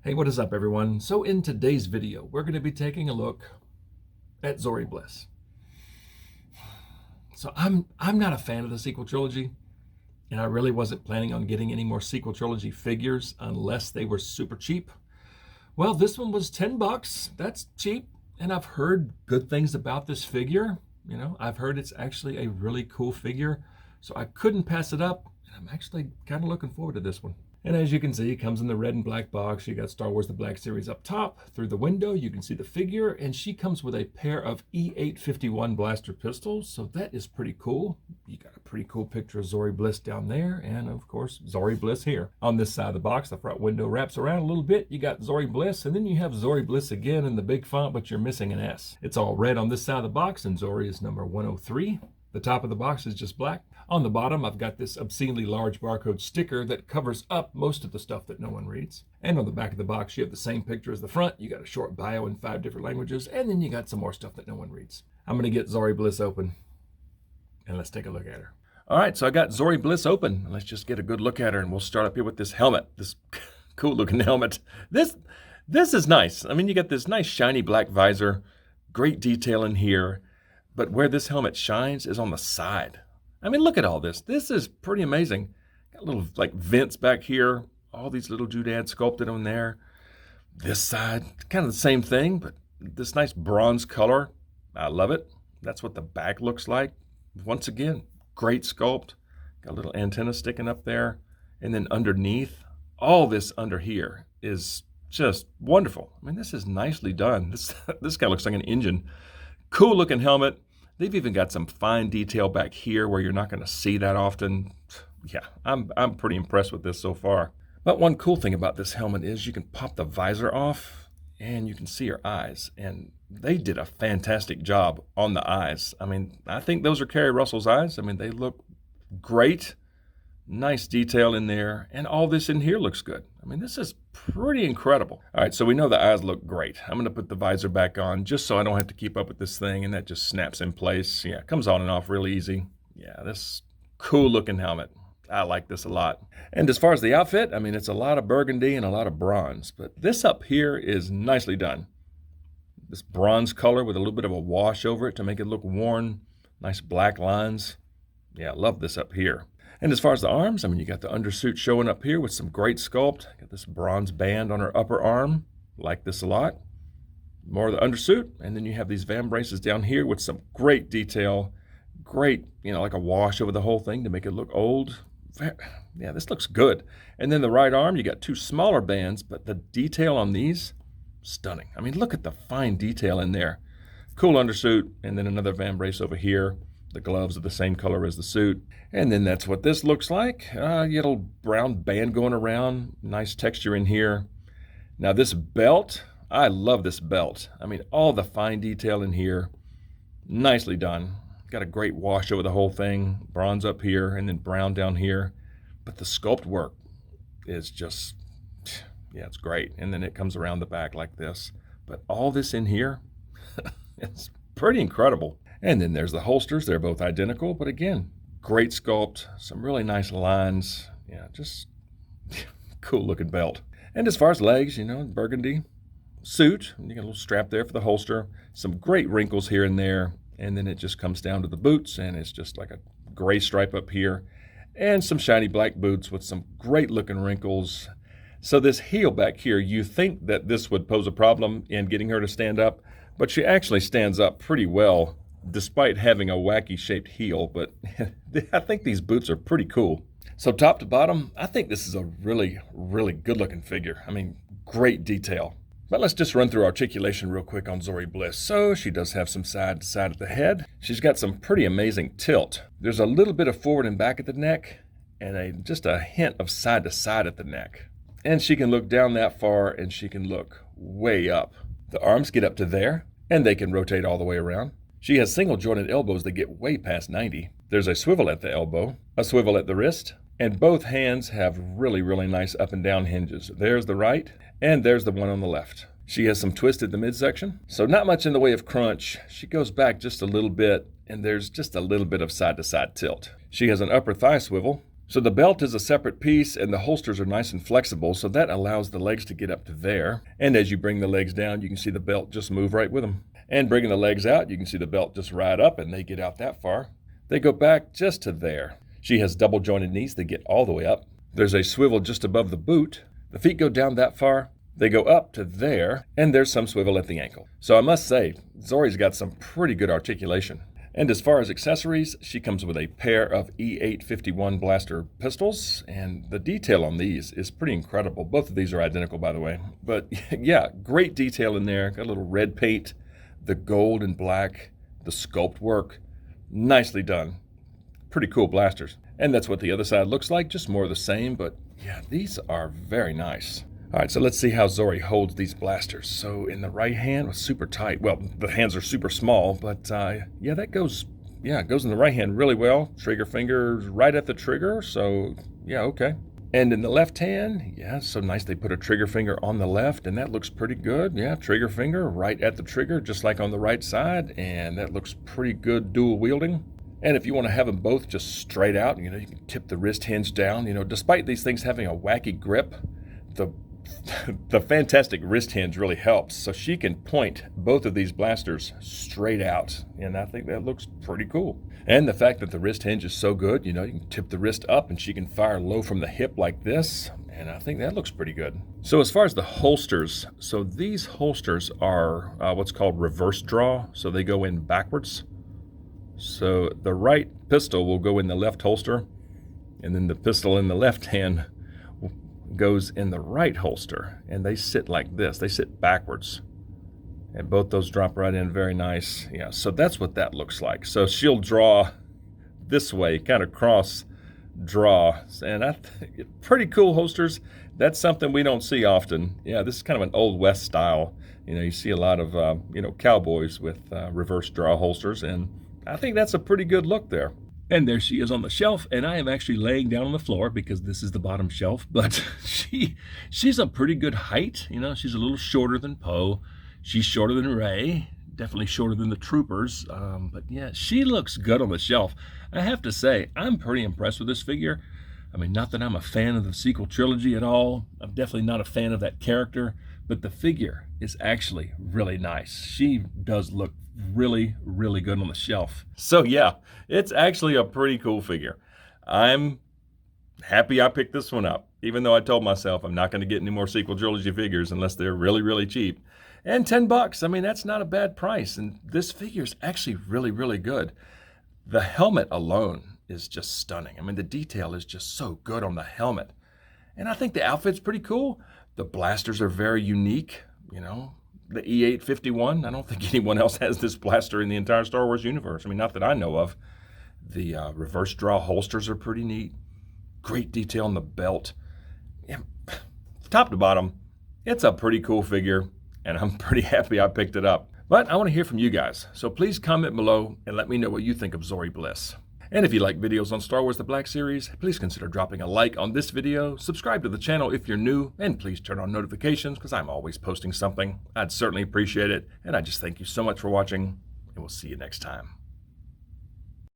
Hey, what is up, everyone? So in today's video, we're going to be taking a look at Zorii Bliss. So I'm not a fan of the sequel trilogy, and I really wasn't planning on getting any more sequel trilogy figures unless they were super cheap. Well, this one was 10 bucks. That's cheap, and I've heard good things about this figure. I've heard it's actually a really cool figure, so I couldn't pass it up, and I'm actually kind of looking forward to this one. And as you can see, it comes in the red and black box. You got Star Wars The Black Series up top. Through the window, you can see the figure, and she comes with a pair of E851 blaster pistols, so that is pretty cool. You got a pretty cool picture of Zorii Bliss down there, and of course, Zorii Bliss here. On this side of the box, the front window wraps around a little bit. You got Zorii Bliss, and then you have Zorii Bliss again in the big font, but you're missing an S. It's all red on this side of the box, and Zorii is number 103. The top of the box is just black. On the bottom, I've got this obscenely large barcode sticker that covers up most of the stuff that no one reads. And on the back of the box, you have the same picture as the front. You got a short bio in 5 different languages, and then you got some more stuff that no one reads. I'm gonna get Zorii Bliss open, and let's take a look at her. All right, so I got Zorii Bliss open. Let's just get a good look at her, and we'll start up here with this helmet, this cool looking helmet. This is nice. I mean, you got this nice shiny black visor, great detail in here. But where this helmet shines is on the side. I mean, look at all this. This is pretty amazing. Got little like vents back here. All these little doodads sculpted on there. This side, kind of the same thing, but this nice bronze color. I love it. That's what the back looks like. Once again, great sculpt. Got a little antenna sticking up there. And then underneath, all this under here is just wonderful. I mean, this is nicely done. This guy looks like an engine. Cool looking helmet. They've even got some fine detail back here where you're not going to see that often. Yeah, I'm pretty impressed with this so far. But one cool thing about this helmet is you can pop the visor off and you can see her eyes. And they did a fantastic job on the eyes. I mean, I think those are Kerry Russell's eyes. I mean, they look great. Nice detail in there, and all this in here looks good. I mean, this is pretty incredible. All right, so we know the eyes look great. I'm gonna put the visor back on just so I don't have to keep up with this thing, and that just snaps in place. Yeah, it comes on and off real easy. Yeah, this cool looking helmet. I like this a lot. And as far as the outfit, I mean, it's a lot of burgundy and a lot of bronze, but this up here is nicely done. This bronze color with a little bit of a wash over it to make it look worn. Nice black lines. Yeah, I love this up here. And as far as the arms, I mean, you got the undersuit showing up here with some great sculpt. Got this bronze band on her upper arm. Like this a lot. More of the undersuit. And then you have these van braces down here with some great detail. Great, like a wash over the whole thing to make it look old. Yeah, this looks good. And then the right arm, you got 2 smaller bands, but the detail on these, stunning. I mean, look at the fine detail in there. Cool undersuit, and then another van brace over here. The gloves are the same color as the suit. And then that's what this looks like. Little brown band going around. Nice texture in here. Now this belt, I love this belt. I mean, all the fine detail in here. Nicely done. Got a great wash over the whole thing. Bronze up here and then brown down here. But the sculpt work is just, yeah, it's great. And then it comes around the back like this. But all this in here, it's pretty incredible. And then there's the holsters. They're both identical, but again, great sculpt, some really nice lines. Yeah, just cool looking belt. And as far as legs, burgundy suit. You got a little strap there for the holster. Some great wrinkles here and there. And then it just comes down to the boots, and it's just like a gray stripe up here. And some shiny black boots with some great looking wrinkles. So this heel back here, you think that this would pose a problem in getting her to stand up, but she actually stands up pretty well, despite having a wacky shaped heel. But I think these boots are pretty cool. So top to bottom, I think this is a really, really good looking figure. I mean, great detail. But let's just run through articulation real quick on Zorii Bliss. So she does have some side to side at the head. She's got some pretty amazing tilt. There's a little bit of forward and back at the neck, and just a hint of side to side at the neck. And she can look down that far, and she can look way up. The arms get up to there, and they can rotate all the way around. She has single jointed elbows that get way past 90. There's a swivel at the elbow, a swivel at the wrist, and both hands have really, really nice up and down hinges. There's the right, and there's the one on the left. She has some twist at the midsection, so not much in the way of crunch. She goes back just a little bit, and there's just a little bit of side to side tilt. She has an upper thigh swivel, So the belt is a separate piece and the holsters are nice and flexible, so that allows the legs to get up to there. And as you bring the legs down, you can see the belt just move right with them. And bringing the legs out, you can see the belt just ride up and they get out that far. They go back just to there. She has double jointed knees that get all the way up. There's a swivel just above the boot. The feet go down that far. They go up to there, and there's some swivel at the ankle. So I must say, Zorii's got some pretty good articulation. And as far as accessories, she comes with a pair of E851 blaster pistols, and the detail on these is pretty incredible. Both of these are identical, by the way. But yeah, great detail in there. Got a little red paint, the gold and black, the sculpt work. Nicely done. Pretty cool blasters. And that's what the other side looks like, just more of the same, but yeah, these are very nice. All right, so let's see how Zorii holds these blasters. So in the right hand, was super tight. Well, the hands are super small, but yeah, it goes in the right hand really well. Trigger finger's right at the trigger, so yeah, okay. And in the left hand, yeah, so nice. They put a trigger finger on the left, and that looks pretty good. Yeah, trigger finger right at the trigger, just like on the right side, and that looks pretty good dual wielding. And if you want to have them both just straight out, you can tip the wrist hinge down. Despite these things having a wacky grip, the fantastic wrist hinge really helps. So she can point both of these blasters straight out, and I think that looks pretty cool. And the fact that the wrist hinge is so good, you can tip the wrist up and she can fire low from the hip like this, and I think that looks pretty good. So as far as the holsters, so these holsters are what's called reverse draw, so they go in backwards. So the right pistol will go in the left holster, and then the pistol in the left hand goes in the right holster, and they sit like this. They sit backwards, and both those drop right in very nice. Yeah, so that's what that looks like. So she'll draw this way, kind of cross draw, and I think pretty cool holsters. That's something we don't see often. Yeah, this is kind of an old West style. You see a lot of cowboys with reverse draw holsters, and I think that's a pretty good look there. And there she is on the shelf, and I am actually laying down on the floor because this is the bottom shelf, but she's a pretty good height. She's a little shorter than Poe. She's shorter than Ray, definitely shorter than the troopers, but yeah, she looks good on the shelf. I have to say, I'm pretty impressed with this figure. I mean, not that I'm a fan of the sequel trilogy at all. I'm definitely not a fan of that character, but the figure is actually really nice. She does look really, really good on the shelf. So yeah, it's actually a pretty cool figure. I'm happy I picked this one up, even though I told myself I'm not going to get any more sequel trilogy figures unless they're really, really cheap. And $10, I mean, that's not a bad price. And this figure is actually really, really good. The helmet alone is just stunning. I mean, the detail is just so good on the helmet. And I think the outfit's pretty cool. The blasters are very unique, The E851, I don't think anyone else has this blaster in the entire Star Wars universe. I mean, not that I know of. The reverse draw holsters are pretty neat. Great detail on the belt. Yeah, top to bottom, it's a pretty cool figure, and I'm pretty happy I picked it up. But I want to hear from you guys, so please comment below and let me know what you think of Zorii Bliss. And if you like videos on Star Wars The Black Series, please consider dropping a like on this video, subscribe to the channel if you're new, and please turn on notifications because I'm always posting something. I'd certainly appreciate it, and I just thank you so much for watching, and we'll see you next time.